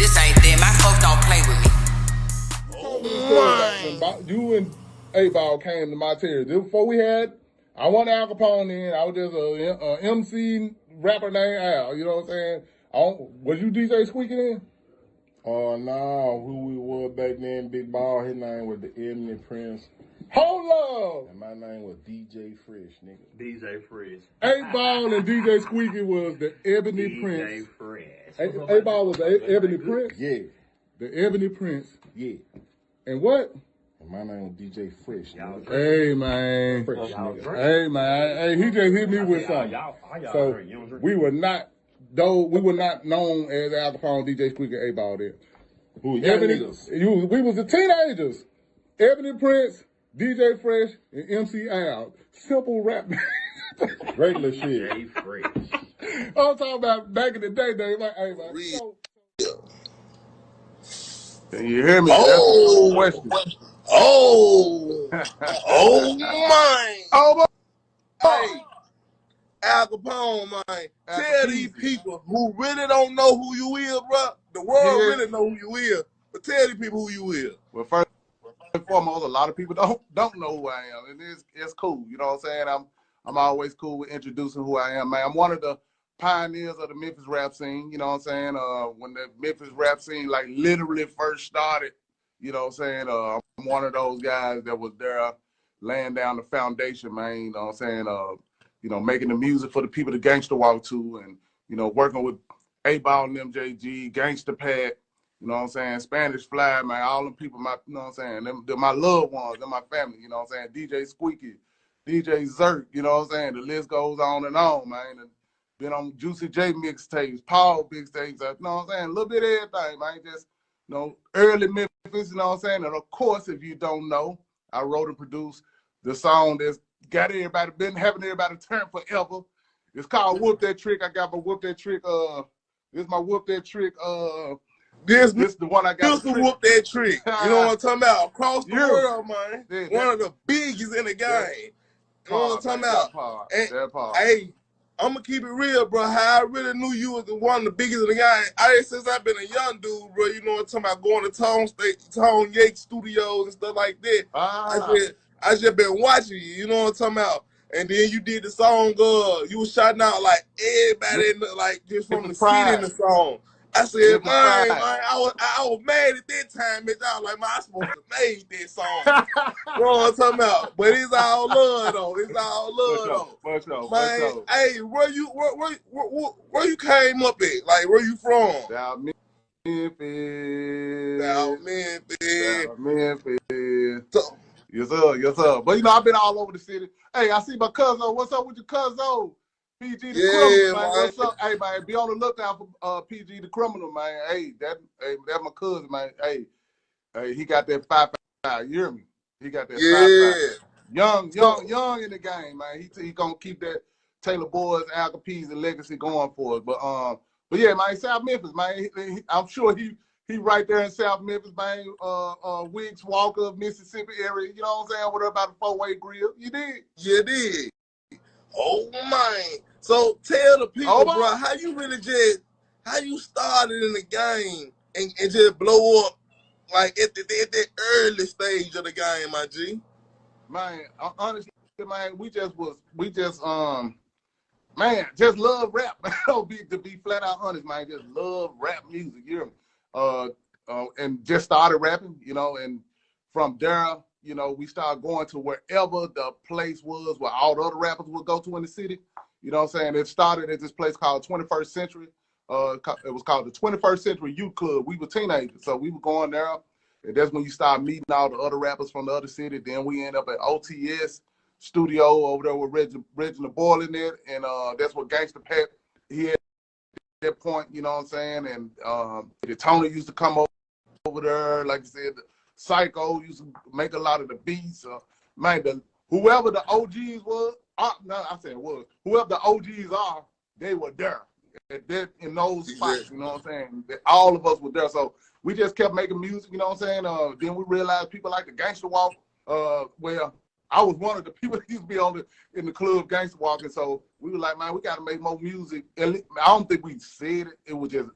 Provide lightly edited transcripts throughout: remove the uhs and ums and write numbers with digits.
this ain't that. My folks don't play with me. Oh, you and 8-Ball came to my territory. Before we had, I wasn't Al Capone then. I was just a MC rapper named Al. You know what I'm saying? Was you DJ Squeaky then? Oh, no, who we were back then, Big Ball, his name was the Ebony Prince. Hold up! And my name was DJ Fresh, nigga. DJ Fresh. 8-Ball and DJ Squeaky was the Ebony Prince. DJ Fresh. 8-Ball was the Ebony Prince? Yeah. The Ebony Prince. Yeah. And what? And my name was DJ Fresh, nigga. Hey, man. Fresh, nigga. Hey, man. Hey, he just hit me with something. So, we were not known as Al Capone, DJ Squeaky, 8-Ball there. Who, we was the teenagers. Ebony Prince, DJ Fresh, and MC Al. Simple rap. Regular shit. DJ Fresh. I'm talking about back in the day, Dave. Like, hey, man. Can you hear me? Oh, That's the question. Oh, oh, man. Oh, boy. Hey, Al Capone, man. Tell these people who really don't know who you is, bro. The world really know who you is. But tell these people who you is. Well, first and foremost, a lot of people don't know who I am, and it's cool. You know what I'm saying? I'm always cool with introducing who I am, man. I'm one of the pioneers of the Memphis rap scene. You know what I'm saying? When the Memphis rap scene like literally first started, you know what I'm saying? I'm one of those guys that was there laying down the foundation, man. You know what I'm saying? You know, making the music for the people to gangster walk to, and you know, working with 8-Ball and MJG, Gangsta Pat. You know what I'm saying? Spanish Fly, man, all them people, you know what I'm saying? They're my loved ones, they're my family, you know what I'm saying? DJ Squeaky, DJ Zert, you know what I'm saying? The list goes on, man. And been on Juicy J mixtapes, Paul mixtapes, you know what I'm saying? A little bit of everything, man. Just, you know, early Memphis, you know what I'm saying? And of course, if you don't know, I wrote and produced the song that's got everybody, been having everybody turn forever. It's called Whoop That Trick. I got my Whoop That Trick, this is my Whoop That Trick, This the one I got. This Whoop That Trick. You know what I'm talking about? Across the world, man. Yeah, one of the biggest in the game. You know what I'm talking about? That part. Hey, I'm going to keep it real, bro. How I really knew you was one of the biggest in the game. Since I've been a young dude, bro, you know what I'm talking about? Going to Tone Yates Studios and stuff like that. I just been watching you. You know what I'm talking about? And then you did the song, you was shouting out like everybody in the, like just from the city in the song. I said, man, I was mad at that time, bitch. I was like, man, I supposed to made that song. You know what I'm talking about? But it's all love though. It's all love though. Man, hey, where you came up at? Like, where you from? South Memphis. South Memphis. So, yes, sir. But you know, I've been all over the city. Hey, I see my cousin. What's up with your cousin? PG the Criminal, man. What's up? Hey, man, be on the lookout for PG the Criminal, man. Hey, that's my cousin, man. Hey, he got that 5-5. You hear me? He got that 5-5. Young in the game, man. He gonna keep that Taylor Boys, Al Capone's and legacy going for us. But yeah, man, South Memphis, man. I'm sure he right there in South Memphis, man. Wiggs, Walker, Mississippi area. You know what I'm saying? What about the 4-way grill? You did? You did. Oh man! So tell the people, bro, how you started in the game and just blow up like at that early stage of the game, my G. Man, honestly, man, we just man, just love rap. To be flat out honest, man, just love rap music. You hear me? And just started rapping, you know, and from there. You know, we started going to wherever the place was where all the other rappers would go to in the city. You know what I'm saying? It started at this place called 21st Century. It was called the 21st Century Youth Club. We were teenagers, so we were going there. And that's when you start meeting all the other rappers from the other city. Then we end up at OTS Studio over there with Reginald Boyle in there. And that's what Gangsta Pat, he had at that point, you know what I'm saying? And the Tony used to come over there, like I said, Psycho used to make a lot of the beats. Man, whoever the OGs was, whoever the OGs are, they were there. In those spots, you know what I'm saying? All of us were there. So we just kept making music, you know what I'm saying? Then we realized people like the Gangster Walk. Well, I was one of the people that used to be in the club Gangster Walking. So we were like, man, we got to make more music. I don't think we said it. It was just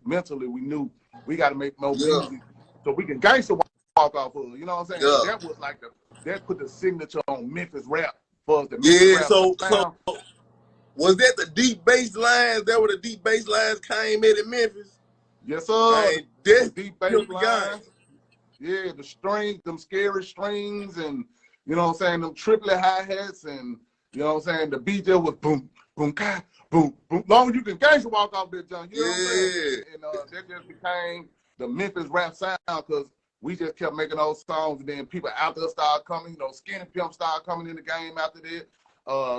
mentally we knew We got to make more music so we can gangster walk off of. You know what I'm saying? Yeah. That was like that put the signature on Memphis rap for us. The Yeah, Memphis rap so was that the deep bass lines? That where the deep bass lines came in Memphis? Yes, sir. The deep bass lines. Yeah, the strings, them scary strings, and you know what I'm saying, them triplet hi-hats, and you know what I'm saying, the beat there was boom, boom, ka, boom, boom. Long as you can gangster walk off that junk, you know what I'm saying? And that just became the Memphis rap sound because we just kept making those songs, and then people after us started coming, you know, Skinny Pimp started coming in the game after that.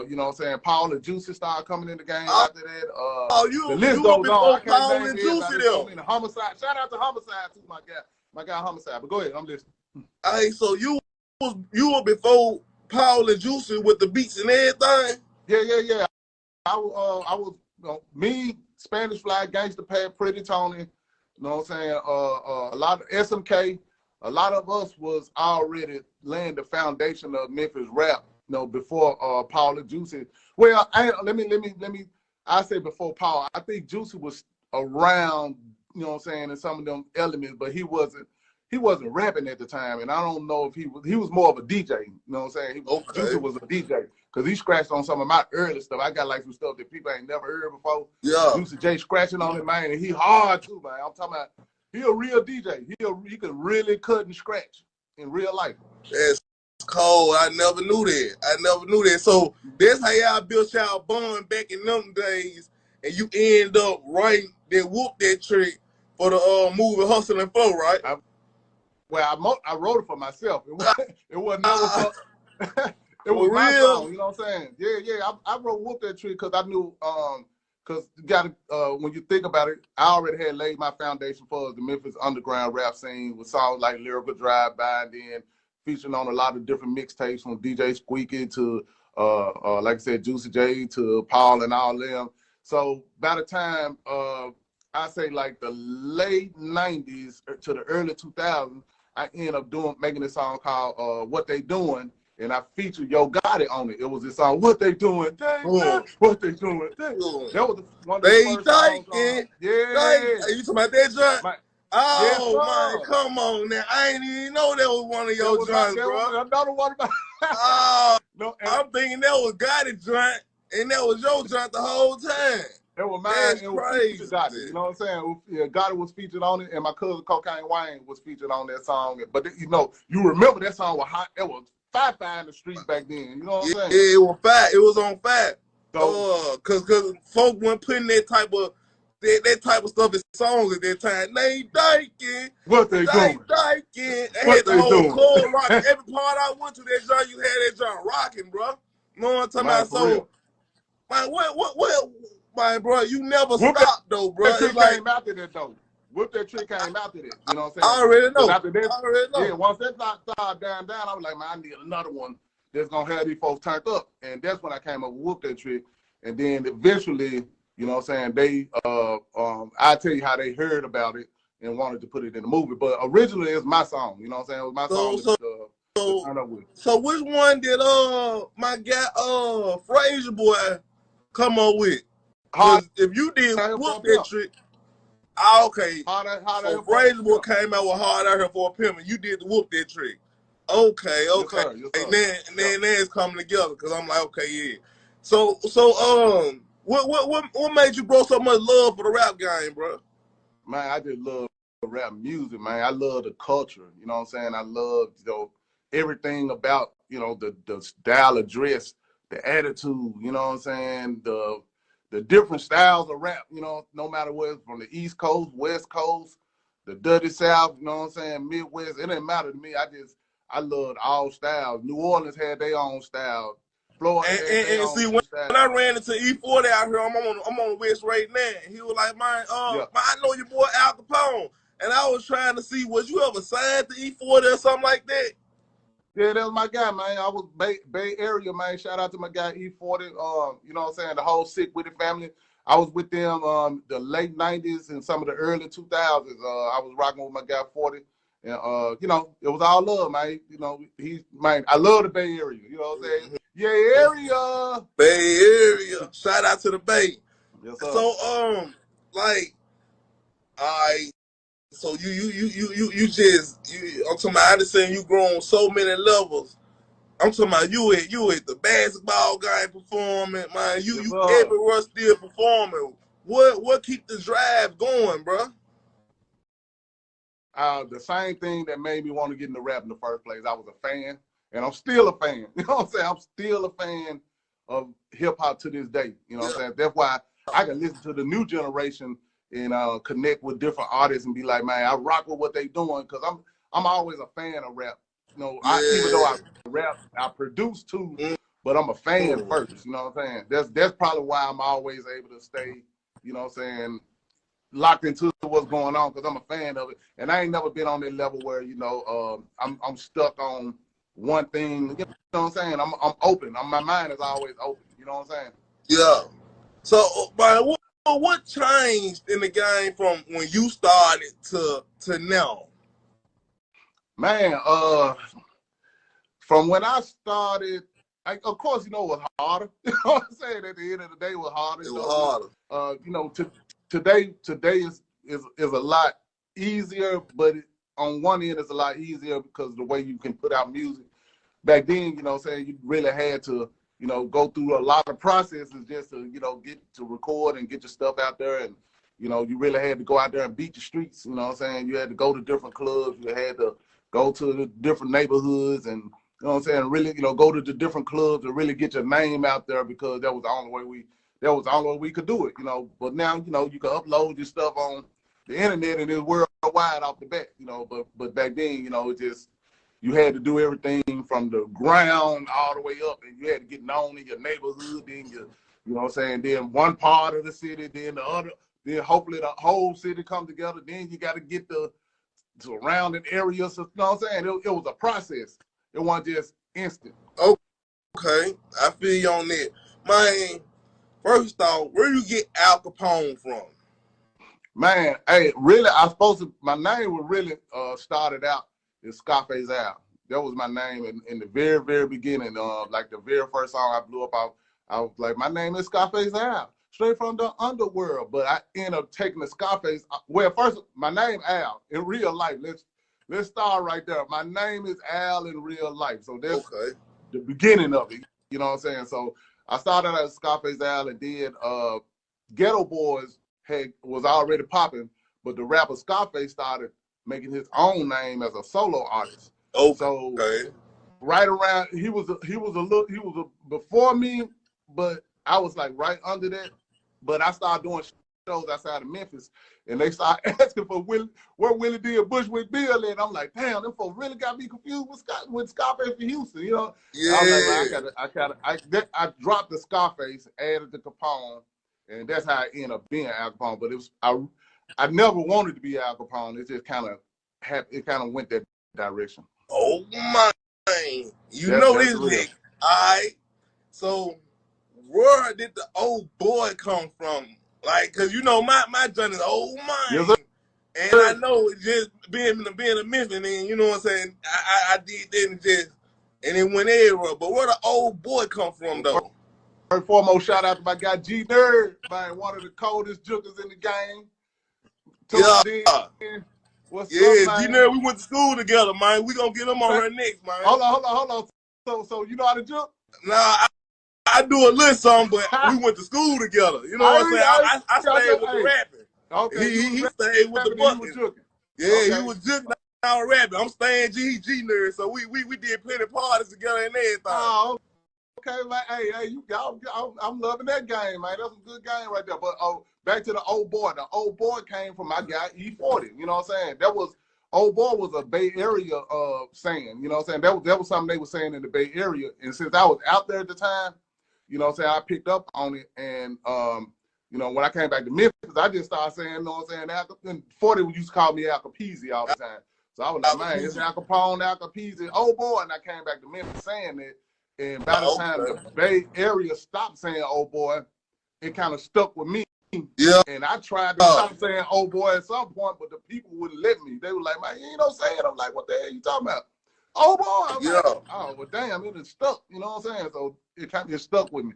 You know what I'm saying? Paul and Juicy started coming in the game after that. The list goes on. I can't Paul name and it. Juicy The Homicide. Shout out to Homicide too, my guy Homicide. But go ahead, I'm listening. Hey, so you were before Paul and Juicy with the beats and everything? Yeah. I was me, Spanish Fly, Gangsta Pat, Pretty Tony. You know what I'm saying? A lot of SMK. A lot of us was already laying the foundation of Memphis rap. You know, before Paul and Juicy. Well, let me. I say before Paul. I think Juicy was around. You know what I'm saying, in some of them elements, but he wasn't rapping at the time, and I don't know if he was more of a DJ. You know what I'm saying? Juicy was a DJ because he scratched on some of my early stuff. I got like some stuff that people ain't never heard before. Yeah. Juicy J scratching on it, man, and he hard too, man. I'm talking about he a real DJ. He could really cut and scratch in real life. That's cold. I never knew that. So that's how y'all built y'all bond back in them days, and you end up writing that Whoop That trick for the movie Hustle and Flow, right? I wrote it for myself. It wasn't never for. It was my real song. You know what I'm saying? Yeah. I wrote Whoop That trick because I knew. Because you got to, when you think about it, I already had laid my foundation for the Memphis underground rap scene with songs like Lyrical Drive-By, and then featuring on a lot of different mixtapes from DJ Squeaky to, like I said, Juicy J to Paul and all them. So by the time, I say like the late 90s to the early 2000s, I ended up making this song called What They Doing. And I featured Yo Gotti on it. It was this song, What They Doing? What They Doing? That was one of the first songs. You talking about that joint? Oh, yes, man, come on now. I ain't even know that was one of your joints, bro. Another one about I'm thinking that was Gotti joint, and that was your joint the whole time. It was mine. That's it was crazy. Gotti, you know what I'm saying? Yeah, Gotti was featured on it, and my cousin Cocaine Wayne was featured on that song. But you know, you remember that song was hot. It was fire in the streets back then. You know what I'm saying? Yeah, it was fire. It was on fire. So, cause folk weren't putting that type of stuff in songs at that time. They dyking. What they doing? They had the whole club rock. Every part I went to that joint, you had that joint rocking, bro. You know what I'm talking about? So, man, what, man, bro, you never stopped though, bro. That trick came after that though. Whoop That trick came after that. You know what I'm saying? I already know. After that, yeah, once that started down, I was like, man, I need another one that's gonna have these folks turned up. And that's when I came up with Whoop That trick. And then eventually, you know what I'm saying, they I tell you how they heard about it and wanted to put it in the movie. But originally it's my song, you know what I'm saying? It was my song to turn up with. So which one did my guy Frazier boy come up with? Because if you did Whoop That trick, okay. So Frazier boy came out with Hard Out Here for a Pimp, and you did the Whoop That trick. Okay. Yes, sir. And then it's coming together because I'm like, okay, yeah. So what made you grow so much love for the rap game, bro? Man, I just love rap music, man. I love the culture. You know what I'm saying? I love, you know, everything about, you know, the style of dress, the attitude, you know what I'm saying? The different styles of rap, you know, no matter where it's from the East Coast, West Coast, the dirty South, you know what I'm saying, Midwest. It didn't matter to me. I loved all styles. New Orleans had their own style. Florida and see, when I ran into E40 out here, I'm on the West right now. And he was like, man, I know your boy Al Capone. And I was trying to see, was you ever signed to E40 or something like that? Yeah, that was my guy, man. I was Bay Area, man. Shout out to my guy E40. You know what I'm saying? The whole Sick With It family. I was with them the late 90s and some of the early 2000s. I was rocking with my guy 40. And, you know, it was all love, man. You know, I love the Bay Area. You know what I'm saying? Yeah, area. Bay Area. Shout out to the Bay. Yes, sir. So, like, So I'm talking about, I understand you grow on so many levels. I'm talking about you at the basketball game performing, man. You everywhere still performing. What keep the drive going, bro? The same thing that made me want to get into rap in the first place. I was a fan, and I'm still a fan. You know what I'm saying? I'm still a fan of hip hop to this day. You know what I'm saying? That's why I can listen to the new generation and connect with different artists and be like, man, I rock with what they doing, because I'm always a fan of rap. You know, even though I rap, I produce too, but I'm a fan first. You know what I'm saying? That's probably why I'm always able to stay, you know what I'm saying, locked into what's going on, because I'm a fan of it. And I ain't never been on that level where, you know, I'm stuck on one thing. You know what I'm saying? I'm open. My mind is always open. You know what I'm saying? Yeah. So, man, what changed in the game from when you started to now? Man, from when I started, of course, you know, it was harder. You know what I'm saying? At the end of the day, it was harder. It was harder. You know, today is a lot easier, but on one end, it's a lot easier because the way you can put out music. Back then, you know what I'm saying, you really had to, you know, go through a lot of processes just to, you know, get to record and get your stuff out there. And, you know, you really had to go out there and beat the streets. You know what I'm saying? You had to go to different clubs. You had to go to the different neighborhoods and, you know what I'm saying, really, you know, go to the different clubs to really get your name out there, because that was the only way we could do it, you know. But now, you know, you can upload your stuff on the internet and it's worldwide off the bat, you know. But back then, you know, it just, you had to do everything from the ground all the way up, and you had to get known in your neighborhood, then you know what I'm saying, then one part of the city, then the other, then hopefully the whole city come together, then you got to get the surrounding areas, you know what I'm saying? It was a process. It wasn't just instant. Okay, I feel you on that. Man, first off, where you get Al Kapone from? Man, hey, really, my name was really started out as Scarface Al. That was my name in the very, very beginning. Like the very first song I blew up, I was like, my name is Scarface Al, straight from the underworld. But I ended up taking the Scarface. Well, first, my name Al in real life. Let's start right there. My name is Al in real life. So that's the beginning of it. You know what I'm saying? So I started as Scarface Al, and then Ghetto Boys was already popping, but the rapper Scarface started making his own name as a solo artist. So right around, he was before me, but I was like right under that. But I started doing shows outside of Memphis, and they started asking for where Willie D and Bushwick Bill, and I'm like, damn, them folks really got me confused with Scarface for Houston, you know? Yeah. I dropped the Scarface, added the Kapone, and that's how I ended up being Al Kapone. But it was I never wanted to be Al Kapone. It just kind of went that direction. Oh my! You know this nigga. All right. So where did the old boy come from? Like, cause you know my journey is old mine. Yes, and I know just being a Memphis, and you know what I'm saying. I did that and it went everywhere. But where the old boy come from though? First foremost, shout out to my guy G.B.III, man, one of the coldest jokers in the game. What's up, G.B.III, we went to school together, man. We gonna get him on her next, man. Hold on. So you know how to jump? Nah, I do a little something, but we went to school together. You know what I'm saying? I stayed with the rapping. Okay. He stayed with the bucket. Yeah, he was juking out rapping. I'm staying G.B.III, so we did plenty of parties together and everything. Oh, okay, man. Hey, I'm loving that game, man. That's a good game right there. But back to the old boy. The old boy came from my guy E40. You know what I'm saying? Old boy was a Bay Area saying. You know what I'm saying? That was something they were saying in the Bay Area. And since I was out there at the time, you know what I'm saying, I picked up on it. And you know, when I came back to Memphis, I just started saying, you know what I'm saying, and 40 used to call me Al Capizzi all the time. So I was like, man, it's Al Capone, Al Capizzi, old boy. And I came back to Memphis saying that. And by the time the Bay Area stopped saying old boy, it kind of stuck with me. Yeah. And I tried to stop saying old boy at some point, but the people wouldn't let me. They were like, man, you ain't no saying. I'm like, what the hell you talking about? Old boy. I'm like, oh, well, damn, it is stuck. You know what I'm saying? So it kind of stuck with me.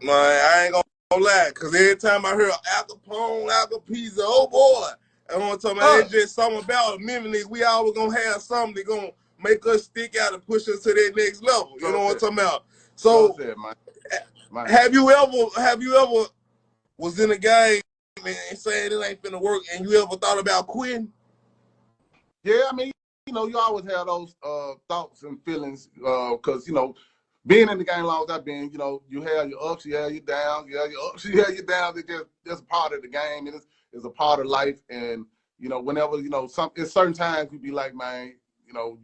Man, I ain't gonna lie, because every time I hear Al Capone, Al Capizzi, oh boy, I want to talk about it's just something about Memphis. We always gonna have something that gonna make us stick out and push us to that next level. You know what I'm talking about? So, have you ever was in a game and saying it ain't finna work, and you ever thought about quitting? Yeah, I mean, you know, you always have those thoughts and feelings, because you know, being in the game long as I've been, you know, you have your ups, you have your downs, you have your ups, you have your downs. It's just a part of the game. It's a part of life, and you know, whenever you know, in certain times you be like, man, you know,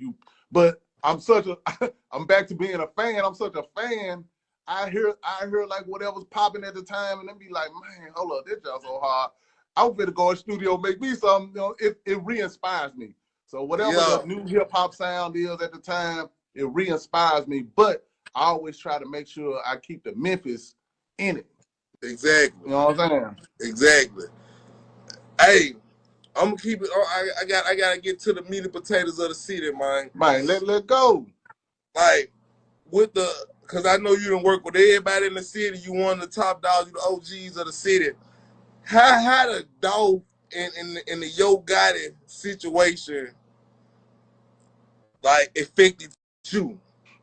But I'm I'm back to being a fan. I'm such a fan. I hear like whatever's popping at the time, and then be like, man, hold up, this job so hard. I'm finna go in the studio, make me something. You know, it re-inspires me. So whatever the new hip hop sound is at the time, it re-inspires me. But I always try to make sure I keep the Memphis in it. Exactly. You know what I'm saying? Exactly. Hey, I'm gonna keep it. I gotta get to the meat and potatoes of the city, man. Man, let go. Like because I know you done work with everybody in the city. You one of the top dogs, you the OGs of the city. How the dog in the Yo Gotti situation like affected you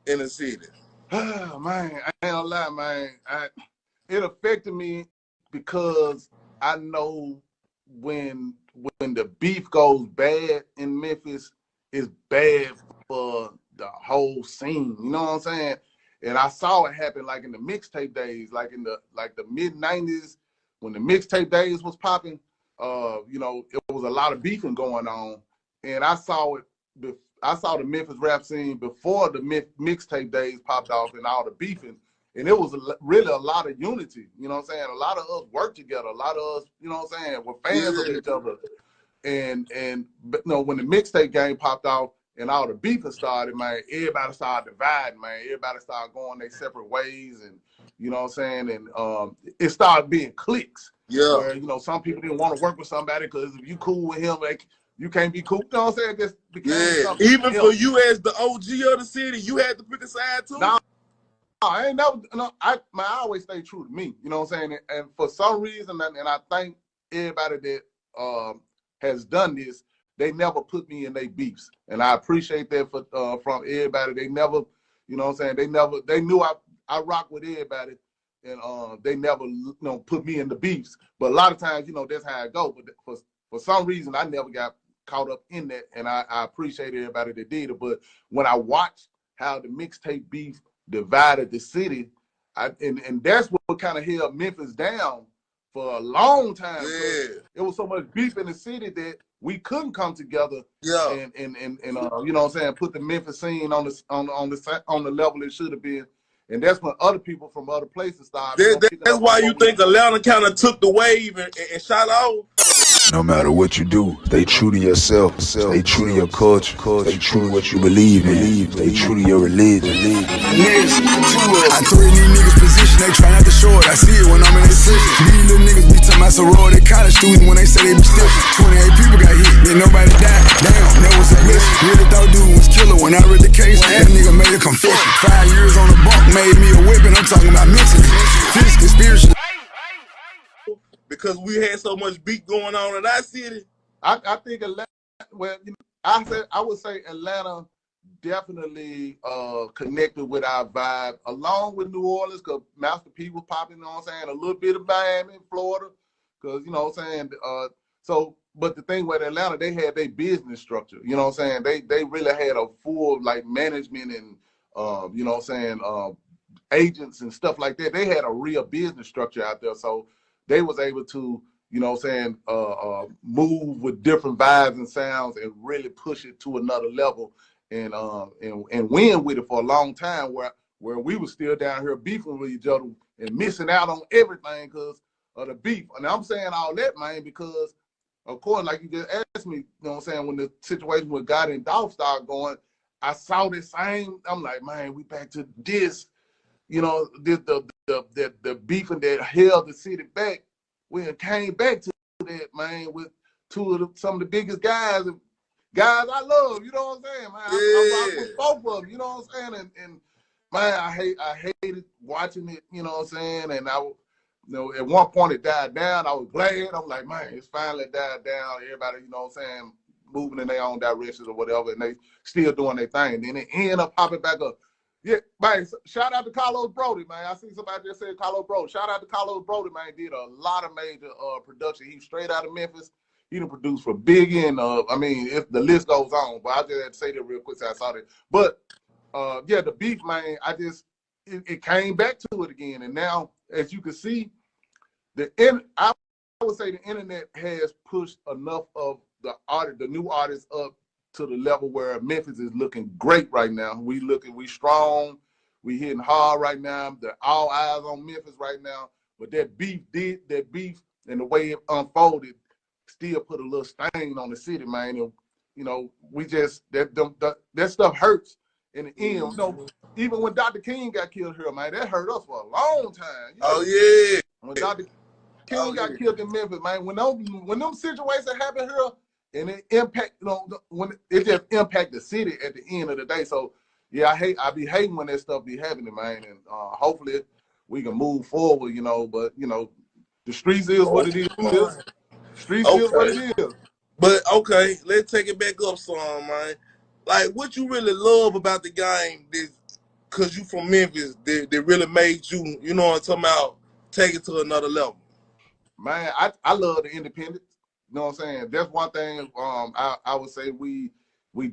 in the city? Man, I ain't gonna lie, man. It affected me because I know when the beef goes bad in Memphis, it's bad for the whole scene. You know what I'm saying? And I saw it happen like in the mixtape days, like in the mid-90s when the mixtape days was popping. You know, it was a lot of beefing going on, and I saw it. I saw the Memphis rap scene before the mixtape days popped off and all the beefing. And it was really a lot of unity, you know what I'm saying? A lot of us worked together. A lot of us, you know what I'm saying, were fans of each other. But you know, when the mixtape game popped off and all the beefing started, man, everybody started dividing, man. Everybody started going their separate ways, and you know what I'm saying? And it started being cliques. Yeah. Where, you know, some people didn't want to work with somebody because if you cool with him, like, you can't be cool. You know what I'm saying? It just became something even else. for you as the OG of the city, you had to pick a side too? No, I ain't never. No, I always stay true to me. You know what I'm saying? And for some reason, and I thank everybody that has done this, they never put me in their beefs, and I appreciate that from everybody. They never, you know what I'm saying? They knew I rock with everybody, and they never, you know, put me in the beefs. But a lot of times, you know, that's how it go. But for some reason, I never got caught up in that, and I appreciate everybody that did it. But when I watched how the mixtape beef divided the city, and that's what kind of held Memphis down for a long time. Yeah. It was so much beef in the city that we couldn't come together. Yeah. And you know what I'm saying, put the Memphis scene on the level it should have been. And that's when other people from other places started. That's why you think Atlanta kind of took the wave and shot off. No matter what you do, stay true to yourself. Stay true to your culture. Stay true to what you believe in. Stay true to your religion. I threaten these niggas' position, they try not to show it. I see it when I'm in the prison. These little niggas be talking about sorority college student when they say they be still. 28 people got hit, then nobody died. Damn, that was a blessing. Really thought dude was killer when I read the case. That nigga made a confession. 5 years on the bunk made me a whipping. I'm talking about mentally, physically, spiritually. Because we had so much beat going on in our city. I think Atlanta, well, you know, I would say Atlanta definitely connected with our vibe, along with New Orleans, because Master P was popping, you know what I'm saying, a little bit of Miami, Florida, because, you know what I'm saying, but the thing with Atlanta, they had their business structure, you know what I'm saying, they really had a full, like, management and, you know what I'm saying, agents and stuff like that. They had a real business structure out there, so they was able to, you know what I'm saying, move with different vibes and sounds and really push it to another level and win with it for a long time where we were still down here beefing with each other and missing out on everything because of the beef. And I'm saying all that, man, because, of course, like you just asked me, you know what I'm saying, when the situation with God and Dolph started going, I saw the same, I'm like, man, we back to this. You know, the beefing that held the city back, we came back to that, man, with some of the biggest guys I love, you know what I'm saying, man. I rock with both of them, you know what I'm saying, and man, I hated watching it, you know what I'm saying, and You know, at one point it died down. I was glad. I'm like, man, it's finally died down. Everybody, you know what I'm saying, moving in their own directions or whatever, and they still doing their thing. Then it ended up popping back up. Yeah, man, shout out to Carlos Brody, man. I see somebody just said Carlos Brody. Shout out to Carlos Brody, man. Did a lot of major production. He's straight out of Memphis. He done produced for Biggie and, I mean, if the list goes on. But I just had to say that real quick so I saw that. But, yeah, the beef, man, it came back to it again. And now, as you can see, I would say the internet has pushed enough of the new artists up to the level where Memphis is looking great right now. We strong, we hitting hard right now. All eyes on Memphis right now. But that beef and the way it unfolded still put a little stain on the city, man. And, you know, we just that stuff hurts in the end. You know, even when Dr. King got killed here, man, that hurt us for a long time. You know? Oh yeah. When Dr. King got killed in Memphis, man, when them situations happen here, and it impact, you know, when it just impact the city at the end of the day. So yeah, I be hating when that stuff be happening, man. And hopefully we can move forward, you know. But you know, the streets is what it is. Streets is what it is. But okay, let's take it back up some, man. Like, what you really love about the game, cause you from Memphis, that really made you, you know what I'm talking about, take it to another level. Man, I love the independence. You know what I'm saying? That's one thing I would say we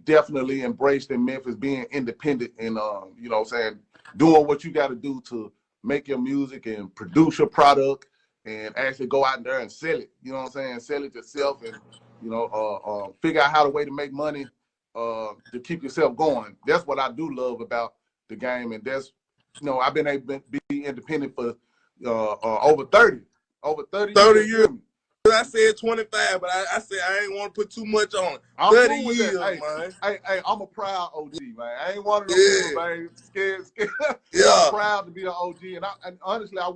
definitely embraced in Memphis, being independent and you know what I'm saying, doing what you got to do to make your music and produce your product and actually go out there and sell it. You know what I'm saying? Sell it yourself and, you know, figure out how to way to make money to keep yourself going. That's what I do love about the game. And that's, you know, I've been able to be independent for over 30 years. I said 25, but I said I ain't want to put too much on it. I'm 30 cool with years, that. man. Hey, I'm a proud OG, man. I ain't one of those people, man, scared. Yeah. I'm proud to be an OG. And honestly, I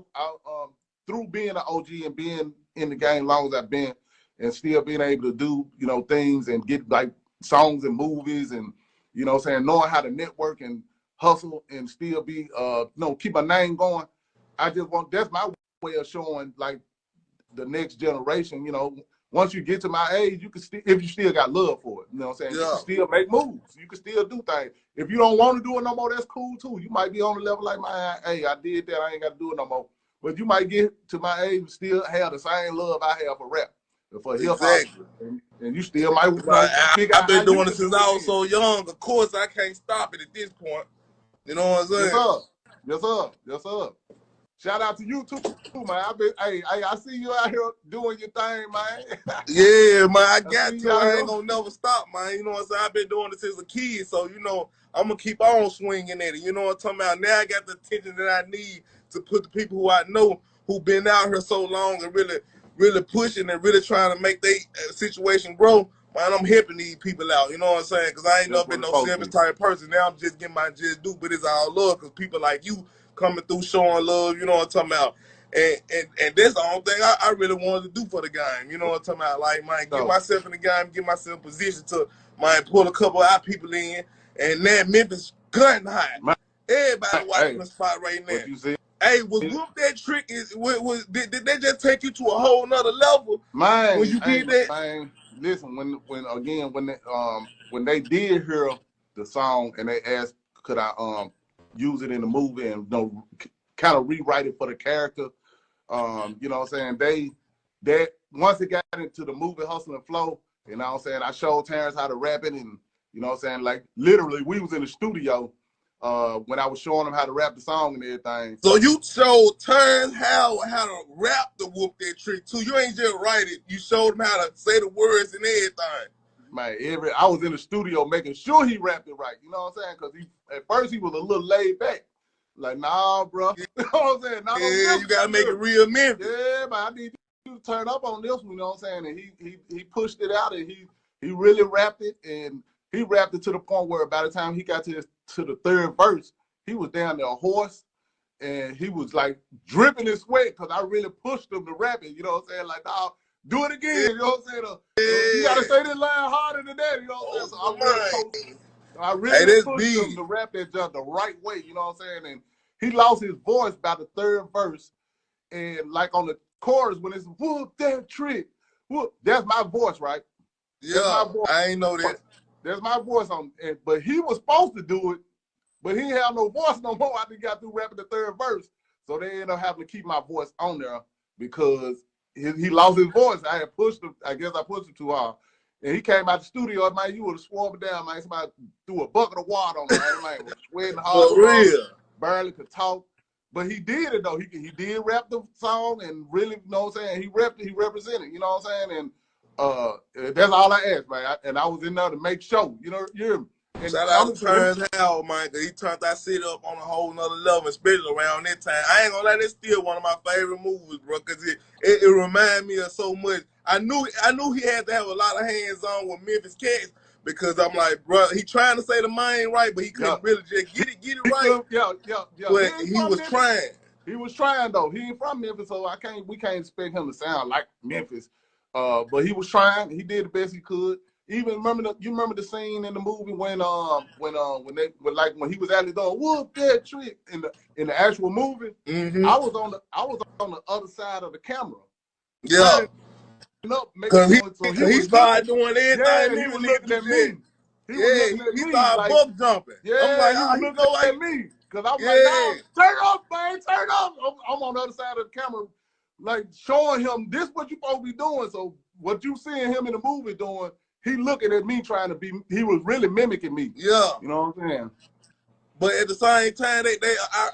through being an OG and being in the game long as I've been and still being able to do, you know, things and get like songs and movies and, you know what I'm saying, knowing how to network and hustle and still be, you know, keep my name going. That's my way of showing, like, the next generation, you know, once you get to my age, you can still, if you still got love for it, you know what I'm saying? Yeah. You can still make moves. You can still do things. If you don't want to do it no more, that's cool too. You might be on the level like, hey, I did that, I ain't got to do it no more. But you might get to my age and still have the same love I have for rap, for hip hop, and you still might. I've been doing it since I was so young. Of course, I can't stop it at this point. You know what I'm saying? Yes, sir. Yes, sir. Shout out to you too, man. I see you out here doing your thing, man. Yeah, man. I ain't gonna never stop, man. You know what I'm saying? I've been doing it since a kid, so you know I'm gonna keep on swinging at it. You know what I'm talking about? Now I got the attention that I need to put the people who I know who've been out here so long and really pushing and really trying to make their situation grow. Man, I'm helping these people out. You know what I'm saying? Because I ain't never been no selfish type person. Now I'm just getting my just due, but it's all love because people like you coming through showing love, you know what I'm talking about. And that's the only thing I really wanted to do for the game. You know what I'm talking about? Like, man, get myself in the game, get myself in position to, man, pull a couple of our people in. And now Memphis gun high. Everybody watching the spot right now. Hey, was W.J.B.III, did they just take you to a whole nother level? Man, when you did that? Man, listen, when they did hear the song and they asked, could I use it in the movie and, you know, kind of rewrite it for the character. You know what I'm saying? They once it got into the movie Hustle and Flow, you know what I'm saying, I showed Terrence how to rap it, and you know what I'm saying, like literally we was in the studio when I was showing him how to rap the song and everything. So you showed Terrence how to rap the W.J.B.III too. You ain't just write it, you showed him how to say the words and everything. Man, I was in the studio making sure he rapped it right. You know what I'm saying? Because at first he was a little laid back. Like, nah, bro. You know what I'm saying? Yeah, you got to make it real Memphis. Yeah, man, I need you to turn up on this one, you know what I'm saying? And he pushed it out, and he really rapped it, and he rapped it to the point where by the time he got to the third verse, he was down there hoarse, and he was like dripping in sweat because I really pushed him to rap it, you know what I'm saying? Like, nah, do it again, you know what I'm saying? You got to say this line harder than that, you know what I'm saying? So I really pushed him to rap that just the right way, you know what I'm saying? And he lost his voice by the third verse, And like on the chorus, when it's whoop that trick, whoop, that's my voice, right? Yeah, I ain't know that. There's my voice on, but he was supposed to do it, but he ain't have no voice no more. I think got through rapping the third verse, so they ended up having to keep my voice on there because he lost his voice. I had pushed him. I guess I pushed him too hard, and he came out the studio. Man, you would have swarmed me down, man. Somebody threw a bucket of water on him. Man, was sweating hard. For real, barely could talk, but he did it though. He did rap the song and really, you know what I'm saying. He repped it. He represented. You know what I'm saying. And that's all I asked, man. And I was in there to make sure. You know, and shout out to Terrence Howell, man, because he turned that shit up on a whole nother level, especially around that time. I ain't gonna lie, that's still one of my favorite movies, bro, because it reminds me of so much. I knew he had to have a lot of hands on with Memphis Cats because I'm like, bro, he trying to say the mind right, but he couldn't really just get it right. Yeah. But he was trying. He was trying though. He ain't from Memphis, so we can't expect him to sound like Memphis. But he was trying. He did the best he could. Even you remember the scene in the movie when he was actually doing whoop that trick in the actual movie. Mm-hmm. I was on the other side of the camera. Yeah. Because he started doing everything. Yeah, he was looking at me. He started buck jumping. Yeah, I'm like, he was looking at me. Because I was like, no, turn up, man, turn up. I'm on the other side of the camera, like showing him this what you supposed to be doing. So what you seeing him in the movie doing, he looking at me trying to be, he was really mimicking me. Yeah. You know what I'm saying? But at the same time,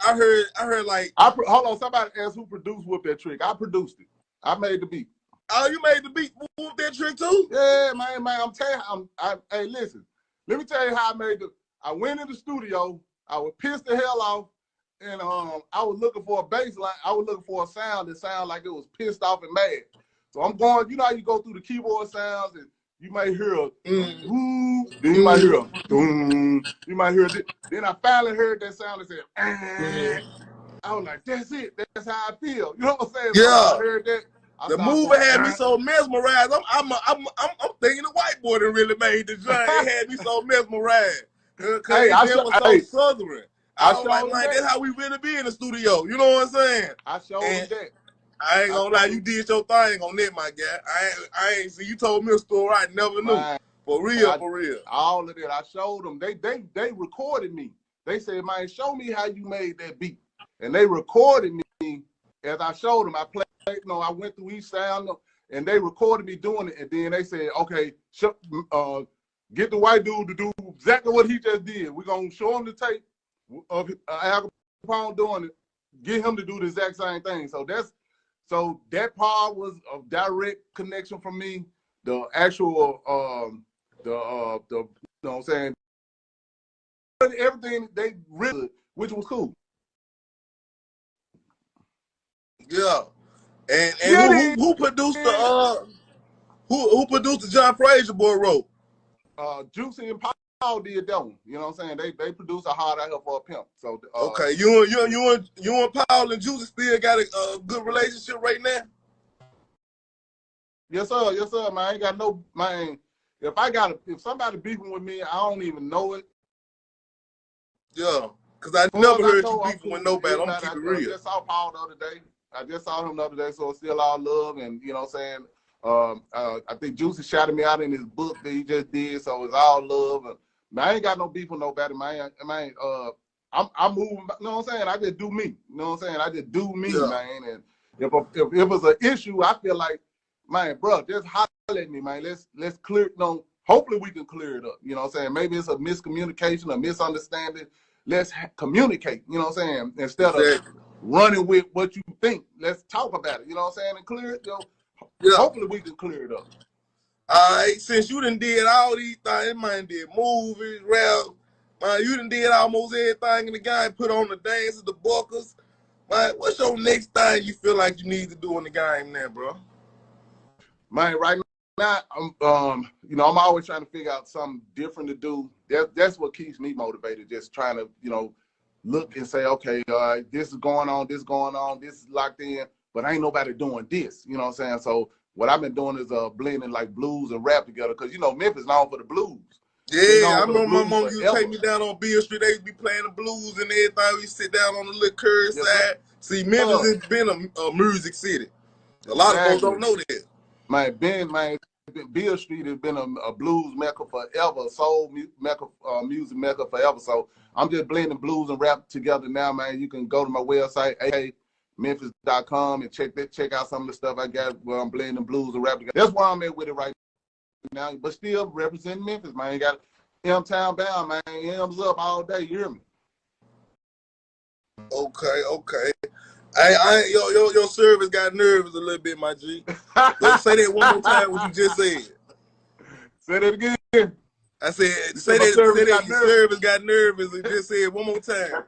I heard like. Hold on, somebody asked who produced Whoop That Trick. I produced it. I made the beat. Oh, you made the beat Whoop That Trick too? Yeah, man, I'm telling you, hey, listen, let me tell you how I made I went in the studio, I was pissed the hell off, and I was looking for a bass line. I was looking for a sound that sounded like it was pissed off and mad. So I'm going, you know how you go through the keyboard sounds and you might hear a woo, then you might hear a boom, you might hear this. Then I finally heard that sound that said, I was like, that's it. That's how I feel. You know what I'm saying? Yeah. So I heard that. The movie had me so mesmerized. I'm thinking the white boy that really made the joint. It had me so mesmerized. Cause it was so southern. I was like, that's how we really be in the studio. You know what I'm saying? I showed him that. I ain't gonna lie, you did your thing on that, my guy. I ain't see you told me a story I never knew. Man, for real. All of that. I showed them. They recorded me. They said, man, show me how you made that beat. And they recorded me as I showed them. I played, I went through each sound and they recorded me doing it. And then they said, okay, get the white dude to do exactly what he just did. We're gonna show him the tape of Al Capone doing it, get him to do the exact same thing. So that part was a direct connection from me. The actual, you know what I'm saying? Everything they really, which was cool. Yeah. And who produced who produced the John Frazier Boy wrote? Juicy and Paul did that one. You know what I'm saying? They produced a Hard Out Here for a Pimp. So okay, you and Paul and Juicy still got a good relationship right now? Yes, sir, man. I ain't got no, man. If somebody beefing with me, I don't even know it. Yeah, because I never heard you beefing with nobody. I'm keep it real. I just saw Paul the other day. So it's still all love, and you know what I'm saying? I think Juicy shouted me out in his book that he just did, so it's all love. And, man, I ain't got no beef with nobody, man. I'm moving, you know what I'm saying? I just do me. You know what I'm saying? I just do me, man. And if it's an issue, I feel like, man, bro, just holler at me, man. Let's clear it. Hopefully we can clear it up. You know what I'm saying? Maybe it's a miscommunication, a misunderstanding. Let's communicate, you know what I'm saying? Instead of running with what you think. Let's talk about it, you know what I'm saying? And clear it, hopefully we can clear it up. All right, since you done did all these things, man, did movies, rap, man, you done did almost everything in the game, put on the dances, the buckles. Man, what's your next thing you feel like you need to do in the game now, bro? Man, right now, I'm always trying to figure out something different to do. That's what keeps me motivated, just trying to, look and say, okay, this is going on, this is locked in, but ain't nobody doing this, you know what I'm saying? So what I've been doing is blending like blues and rap together, because, Memphis known for the blues. Yeah, I remember my mom used to take me down on Beale Street. They used to be playing the blues and everything. We sit down on the little curb side, See, Memphis has been a music city. A lot of folks don't know that. Man, Beale Street has been a blues mecca forever, soul mecca, music mecca forever. So I'm just blending blues and rap together now, man. You can go to my website, memphis.com, and check out some of the stuff I got where I'm blending blues and rap together. That's where I'm at with it right now, but still representing Memphis, man. You got M-Town bound, man. M's up all day, you hear me? Okay. Your service got nervous a little bit, my G. Let's say that one more time what you just said. Say that again. I said, say that your service got nervous and just said one more time.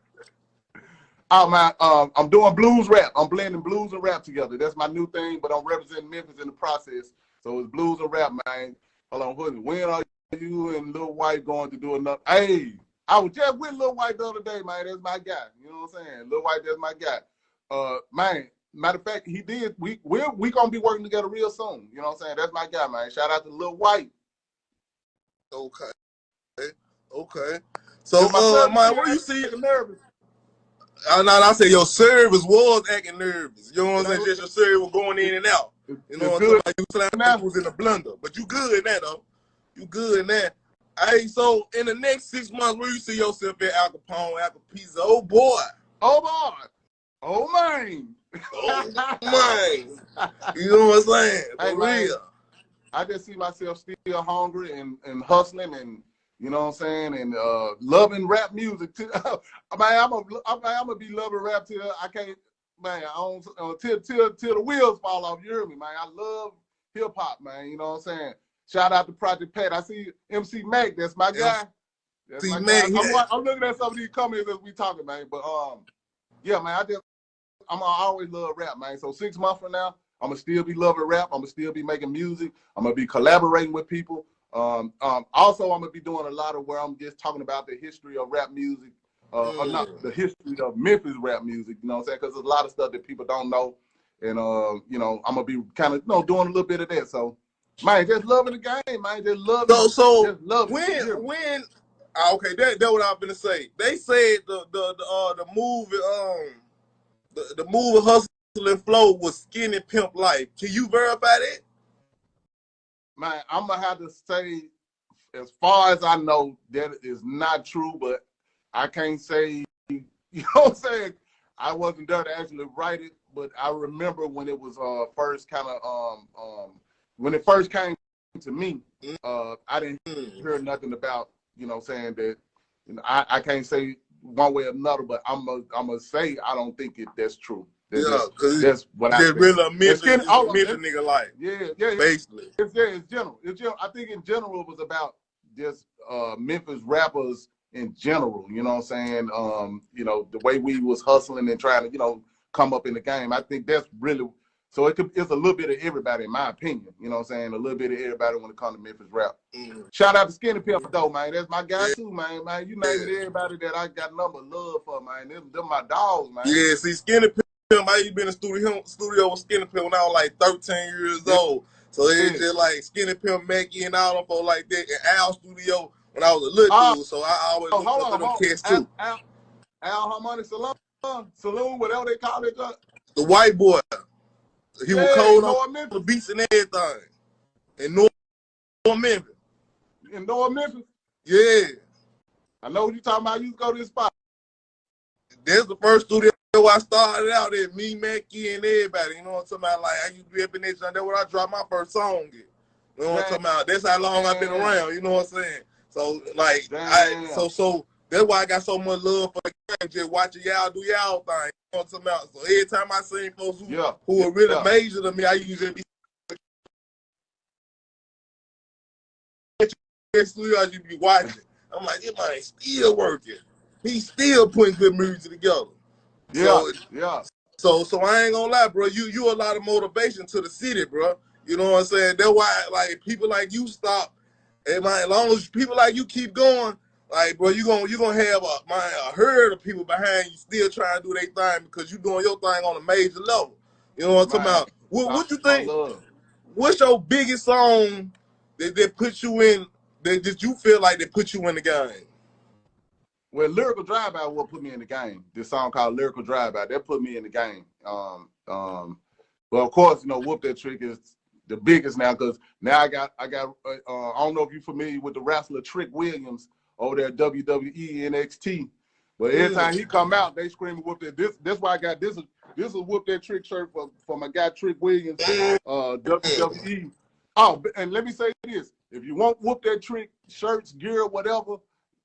Oh, man, I'm doing blues rap. I'm blending blues and rap together. That's my new thing, but I'm representing Memphis in the process. So it's blues and rap, man. Hold on, when are you and Lil White going to do another? Hey, I was just with Lil White the other day, man. That's my guy. You know what I'm saying? Lil White, that's my guy. Man, matter of fact, he did. We gonna be working together real soon. You know what I'm saying? That's my guy, man. Shout out to Lil White. Okay. So, man, what you see? Nervous. I said your service was acting nervous. You know what I'm saying? Just your service was going in and out. You know what I'm saying? You slapped was in a blender, but you good in that though. You good in that. Hey, so in the next 6 months, where you see yourself at Al Kapone, Al Capizzo? Oh boy. Oh man. Oh man. You know what I'm saying? For real. I just see myself still hungry and hustling and, you know what I'm saying, and loving rap music too. I'm gonna be loving rap till I can't, man. Till the wheels fall off. You hear me, man? I love hip hop, man. You know what I'm saying? Shout out to Project Pat. I see MC Mac. That's my guy. That's my guy. I'm looking at some of these comments as we talking, man. But yeah, man. I always love rap, man. So 6 months from now, I'm gonna still be loving rap. I'm gonna still be making music. I'm gonna be collaborating with people. Also, I'm gonna be doing a lot of where I'm just talking about the history of rap music, or not the history of Memphis rap music. You know what I'm saying? Because there's a lot of stuff that people don't know, and you know, I'm gonna be kind of doing a little bit of that. So, man, just loving the game, man. Just loving. So when okay, that's what I'm gonna say. They said the movie the movie Hustle and Flow was Skinny Pimp Life. Can you verify that? Man, I'm gonna have to say, as far as I know, that is not true, but I can't say, you know what I'm saying? I wasn't there to actually write it, but I remember when it was first kind of, when it first came to me, I didn't hear nothing about, you know what I'm saying, that, you know, I can't say one way or another, but I'm gonna say I don't think that's true. That's what I think. Really a Memphis nigga life. Yeah, basically. It's general. I think in general it was about just Memphis rappers in general. You know what I'm saying? You know, the way we was hustling and trying to, you know, come up in the game. I think that's really, so it's a little bit of everybody, in my opinion. You know what I'm saying? A little bit of everybody when it comes to Memphis rap. Shout out to Skinny Pimp though, man. That's my guy too, man. Man, you name it, everybody that I got number love for, man. Them my dogs, man. Yeah, see, Skinny Pimp, I used to be in the studio with Skinny Pimp when I was like 13 years old. So it's just like Skinny Pimp, Mackie, and all them folks like that. And Al studio when I was a little dude. So I always looked up to them cats too. Al Harmonic Saloon, whatever they call it. The white boy. He was cold on the beats and everything. In North Memphis. In North Memphis? Yeah. I know what you're talking about. You used to go to this spot. That's the first studio I started out at, me, Mackie, and everybody. You know what I'm talking about? Like, I used to be up in there. That's where I dropped my first song at. You know what I'm talking about? That's how long I've been around. You know what I'm saying? So, like, so that's why I got so much love for the game, just watching y'all do y'all thing. You know what I'm talking about? So every time I see folks who are really major to me, I usually be studio, I used to be watching. I'm like, this man still working. He's still putting good music together. So I ain't gonna lie, bro. You a lot of motivation to the city, bro. You know what I'm saying? That's why, like, people like you stop. And man, as long as people like you keep going, like, bro, you gonna have a herd of people behind you still trying to do their thing because you doing your thing on a major level. You know what I'm talking about? What you think? What's your biggest song that put you in? That you feel like they put you in the game? Well, Lyrical Drive-By what put me in the game. This song called Lyrical Drive-By, that put me in the game. But of course, you know, Whoop That Trick is the biggest now, because now I got I don't know if you're familiar with the wrestler Trick Williams over there at WWE NXT. But every time he come out, they scream Whoop That. That's why I got this is a Whoop That Trick shirt for my guy Trick Williams, WWE. Oh, and let me say this. If you want Whoop That Trick shirts, gear, whatever,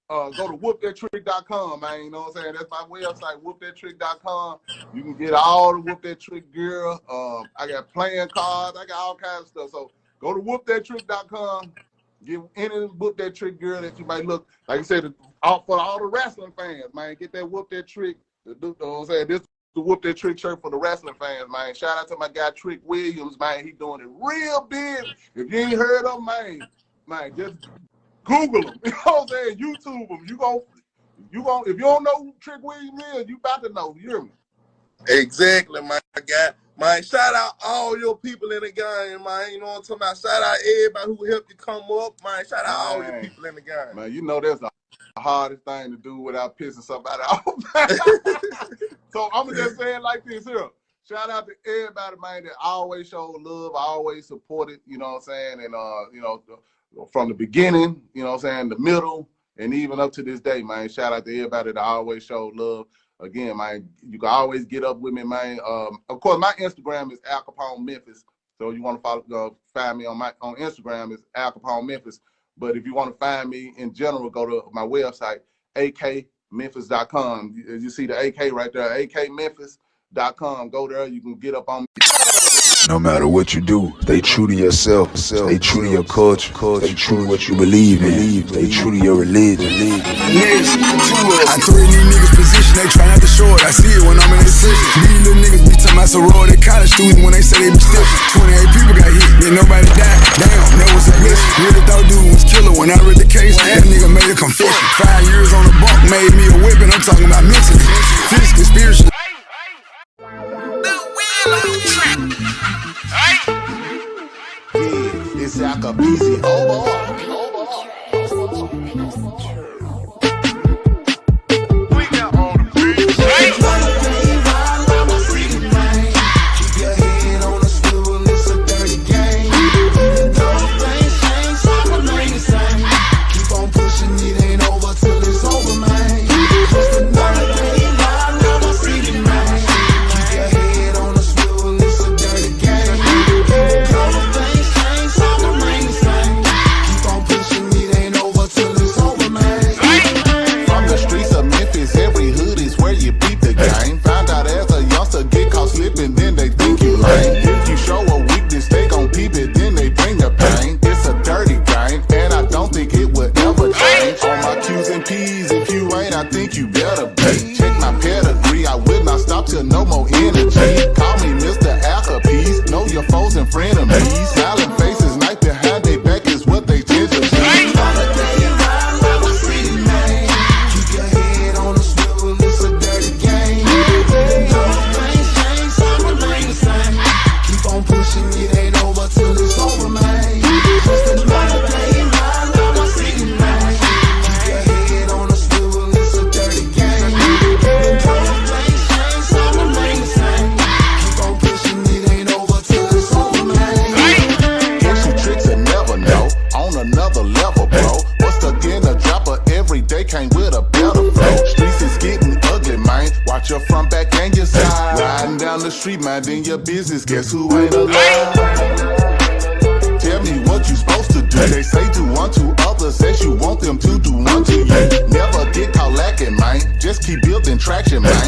go to whoopthattrick.com, man. You know what I'm saying? That's my website, whoopthattrick.com. You can get all the Whoop That Trick gear. I got playing cards. I got all kinds of stuff. So go to whoopthattrick.com. Get any Whoop That Trick gear that you might look. Like I said, for all the wrestling fans, man, get that Whoop That Trick. You know what I'm saying? This is the Whoop That Trick shirt for the wrestling fans, man. Shout out to my guy Trick Williams, man. He doing it real big. If you ain't heard of him, man, just Google him. You know what I'm saying? YouTube him. You gon' if you don't know who Trick Williams is, you about to know. You hear me? Exactly, my guy. Man, shout out all your people in the game, man. You know what I'm talking about? Shout out everybody who helped you come up, man. Shout out all your people in the game. Man, you know that's the hardest thing to do without pissing somebody off. So I'm gonna just say it like this here. Shout out to everybody, man, that always showed love, always supported, you know what I'm saying? And you know, from the beginning, you know what I'm saying, the middle, and even up to this day, man. Shout out to everybody that always showed love. Again, man, you can always get up with me, man. Of course, my Instagram is Al Kapone Memphis. So you want to find me on Instagram is Al Kapone Memphis. But if you want to find me in general, go to my website, akmemphis.com. You see the AK right there, akmemphis.com. Go there, you can get up on me. No matter what you do, stay true to yourself. Stay true to your culture. Stay true to what you believe in. Stay true to your religion. I threaten these niggas position, they try not to show it. I see it when I'm in the prison. These little niggas be talking about sorority college student when they say they be still. 28 people got hit, yet nobody died. Damn, that was a bliss. Really thought dude was killer when I read the case. That nigga made a confession. 5 years on the bunk made me a whipping. I'm talking about mentally, physically, spiritually. Yeah, it's Akabizi. Oh, boy. Minding your business, guess who ain't alive? Tell me what you supposed to do. They say do unto others as you want them to do unto you. Never get caught lacking, man. Just keep building traction, man.